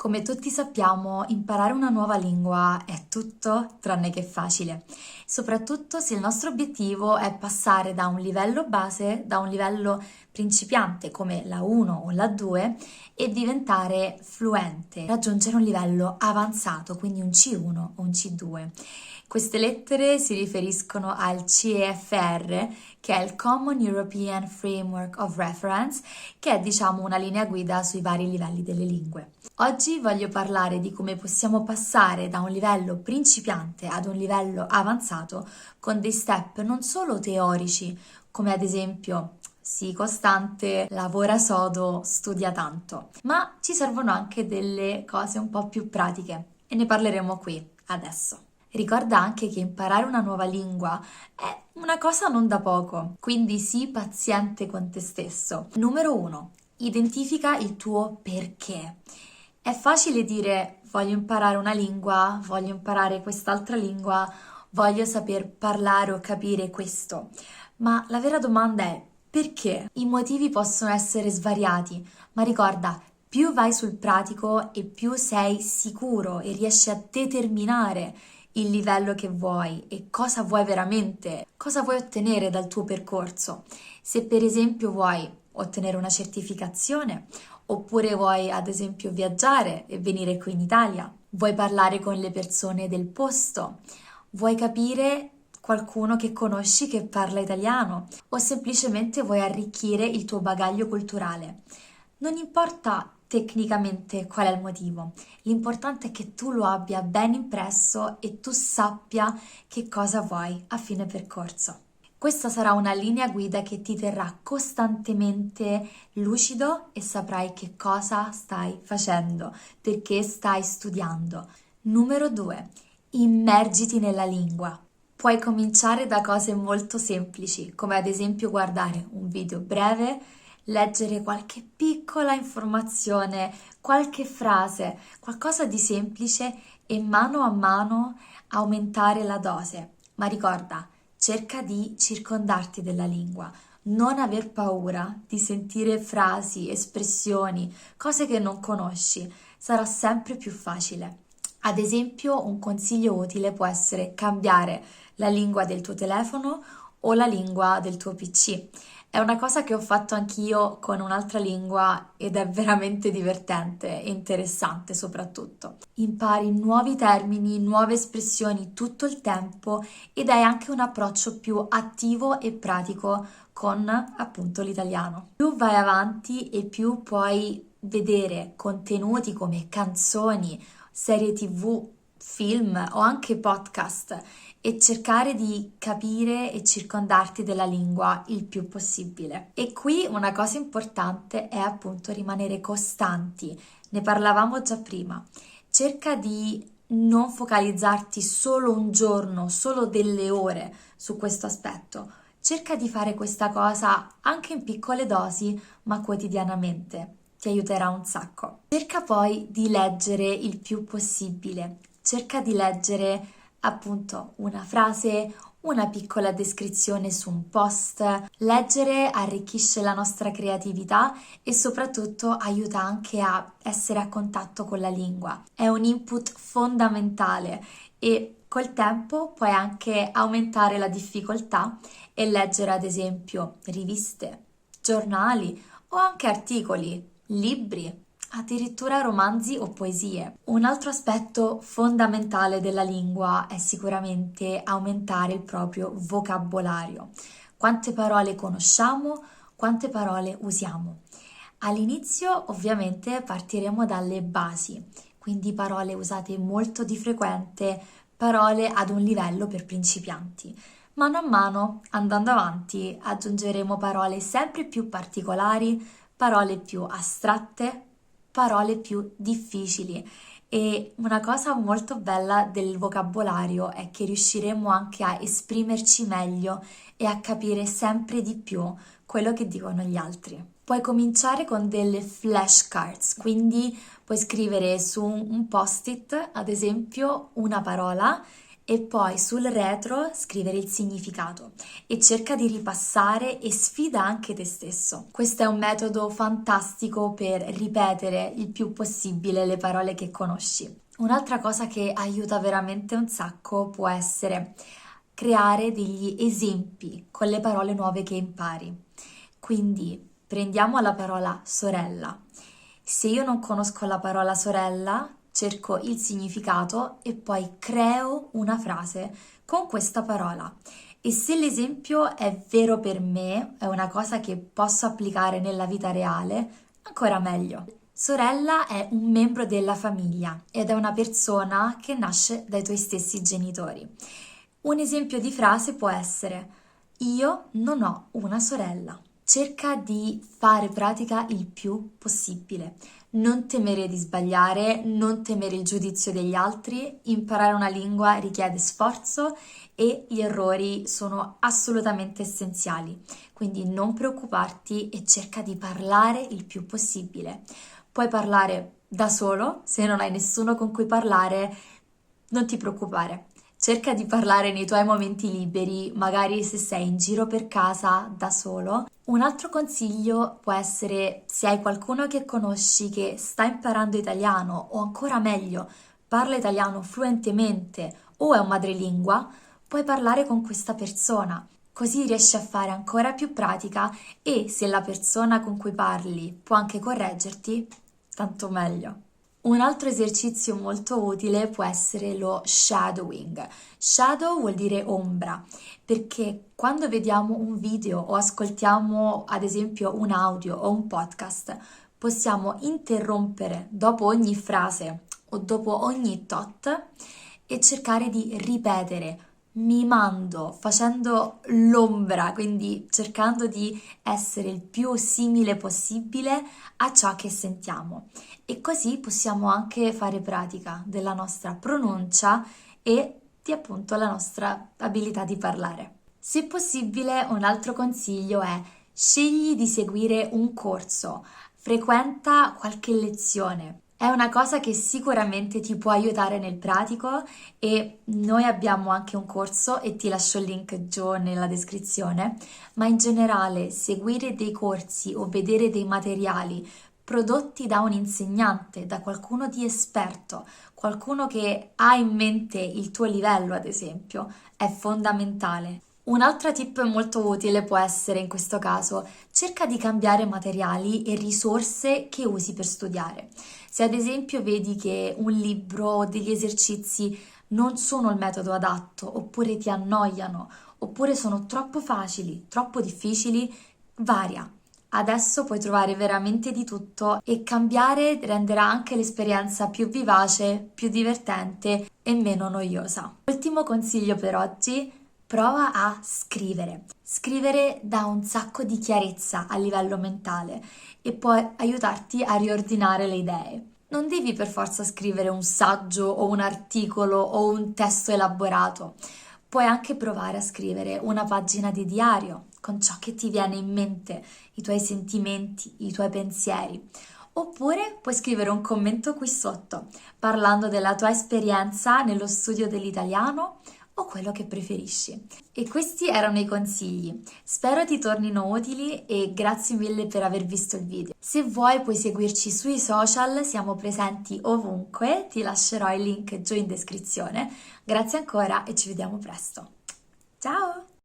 Come tutti sappiamo, imparare una nuova lingua è tutto tranne che facile, soprattutto se il nostro obiettivo è passare da un livello base, da un livello principiante come la 1 o la 2 e diventare fluente, raggiungere un livello avanzato, quindi un C1 o un C2. Queste lettere si riferiscono al CEFR, che è il Common European Framework of Reference, che è una linea guida sui vari livelli delle lingue. Oggi voglio parlare di come possiamo passare da un livello principiante ad un livello avanzato con dei step non solo teorici, come ad esempio sii costante, lavora sodo, studia tanto, ma ci servono anche delle cose un po' più pratiche e ne parleremo qui adesso. Ricorda anche che imparare una nuova lingua è una cosa non da poco, quindi sii paziente con te stesso. Numero 1. Identifica il tuo perché. È facile dire voglio imparare una lingua, voglio imparare quest'altra lingua, voglio saper parlare o capire questo, ma la vera domanda è perché? I motivi possono essere svariati, ma ricorda, più vai sul pratico e più sei sicuro e riesci a determinare il livello che vuoi e cosa vuoi veramente, cosa vuoi ottenere dal tuo percorso. Se per esempio vuoi ottenere una certificazione, oppure vuoi ad esempio viaggiare e venire qui in Italia, vuoi parlare con le persone del posto, vuoi capire qualcuno che conosci che parla italiano o semplicemente vuoi arricchire il tuo bagaglio culturale. Non importa tecnicamente qual è il motivo, l'importante è che tu lo abbia ben impresso e tu sappia che cosa vuoi a fine percorso. Questa sarà una linea guida che ti terrà costantemente lucido e saprai che cosa stai facendo, perché stai studiando. Numero 2. Immergiti nella lingua. Puoi cominciare da cose molto semplici, come ad esempio guardare un video breve, leggere qualche piccola informazione, qualche frase, qualcosa di semplice e mano a mano aumentare la dose. Ma ricorda, cerca di circondarti della lingua, non aver paura di sentire frasi, espressioni, cose che non conosci, sarà sempre più facile. Ad esempio, un consiglio utile può essere cambiare la lingua del tuo telefono o la lingua del tuo PC. È una cosa che ho fatto anch'io con un'altra lingua ed è veramente divertente e interessante soprattutto. Impari nuovi termini, nuove espressioni tutto il tempo ed hai anche un approccio più attivo e pratico con appunto l'italiano. Più vai avanti e più puoi vedere contenuti come canzoni, serie TV, film o anche podcast e cercare di capire e circondarti della lingua il più possibile. E qui una cosa importante è appunto rimanere costanti, ne parlavamo già prima. Cerca di non focalizzarti solo un giorno, solo delle ore su questo aspetto. Cerca di fare questa cosa anche in piccole dosi, ma quotidianamente. Ti aiuterà un sacco. Cerca poi di leggere il più possibile. Cerca di leggere appunto una frase, una piccola descrizione su un post. Leggere arricchisce la nostra creatività e soprattutto aiuta anche a essere a contatto con la lingua. È un input fondamentale e col tempo puoi anche aumentare la difficoltà e leggere ad esempio riviste, giornali o anche articoli, libri, addirittura romanzi o poesie. Un altro aspetto fondamentale della lingua è sicuramente aumentare il proprio vocabolario. Quante parole conosciamo, quante parole usiamo. All'inizio ovviamente partiremo dalle basi, quindi parole usate molto di frequente, parole ad un livello per principianti. Mano a mano, andando avanti, aggiungeremo parole sempre più particolari, parole più astratte, parole più difficili. E una cosa molto bella del vocabolario è che riusciremo anche a esprimerci meglio e a capire sempre di più quello che dicono gli altri. Puoi cominciare con delle flashcards, quindi puoi scrivere su un post-it, ad esempio, una parola e poi sul retro scrivere il significato e cerca di ripassare e sfida anche te stesso. Questo è un metodo fantastico per ripetere il più possibile le parole che conosci. Un'altra cosa che aiuta veramente un sacco può essere creare degli esempi con le parole nuove che impari. Quindi prendiamo la parola sorella. Se io non conosco la parola sorella, cerco il significato e poi creo una frase con questa parola. E se l'esempio è vero per me, è una cosa che posso applicare nella vita reale, ancora meglio. Sorella è un membro della famiglia ed è una persona che nasce dai tuoi stessi genitori. Un esempio di frase può essere: io non ho una sorella. Cerca di fare pratica il più possibile. Non temere di sbagliare, non temere il giudizio degli altri. Imparare una lingua richiede sforzo e gli errori sono assolutamente essenziali. Quindi non preoccuparti e cerca di parlare il più possibile. Puoi parlare da solo, se non hai nessuno con cui parlare, non ti preoccupare. Cerca di parlare nei tuoi momenti liberi, magari se sei in giro per casa da solo. Un altro consiglio può essere, se hai qualcuno che conosci che sta imparando italiano o ancora meglio, parla italiano fluentemente o è un madrelingua, puoi parlare con questa persona. Così riesci a fare ancora più pratica e se la persona con cui parli può anche correggerti, tanto meglio. Un altro esercizio molto utile può essere lo shadowing. Shadow vuol dire ombra, perché quando vediamo un video o ascoltiamo ad esempio un audio o un podcast, possiamo interrompere dopo ogni frase o dopo ogni tot e cercare di ripetere, mimando, facendo l'ombra, quindi cercando di essere il più simile possibile a ciò che sentiamo. E così possiamo anche fare pratica della nostra pronuncia e di appunto la nostra abilità di parlare. Se possibile, un altro consiglio è: scegli di seguire un corso, frequenta qualche lezione. È una cosa che sicuramente ti può aiutare nel pratico e noi abbiamo anche un corso e ti lascio il link giù nella descrizione, ma in generale seguire dei corsi o vedere dei materiali prodotti da un insegnante, da qualcuno di esperto, qualcuno che ha in mente il tuo livello, ad esempio, è fondamentale. Un'altra tip molto utile può essere in questo caso: cerca di cambiare materiali e risorse che usi per studiare. Se ad esempio vedi che un libro o degli esercizi non sono il metodo adatto, oppure ti annoiano, oppure sono troppo facili, troppo difficili, varia. Adesso puoi trovare veramente di tutto e cambiare renderà anche l'esperienza più vivace, più divertente e meno noiosa. Ultimo consiglio per oggi: prova a scrivere. Scrivere dà un sacco di chiarezza a livello mentale e può aiutarti a riordinare le idee. Non devi per forza scrivere un saggio o un articolo o un testo elaborato. Puoi anche provare a scrivere una pagina di diario con ciò che ti viene in mente, i tuoi sentimenti, i tuoi pensieri. Oppure puoi scrivere un commento qui sotto, parlando della tua esperienza nello studio dell'italiano o quello che preferisci. E questi erano i consigli. Spero ti tornino utili e grazie mille per aver visto il video. Se vuoi puoi seguirci sui social, siamo presenti ovunque, ti lascerò il link giù in descrizione. Grazie ancora e ci vediamo presto. Ciao!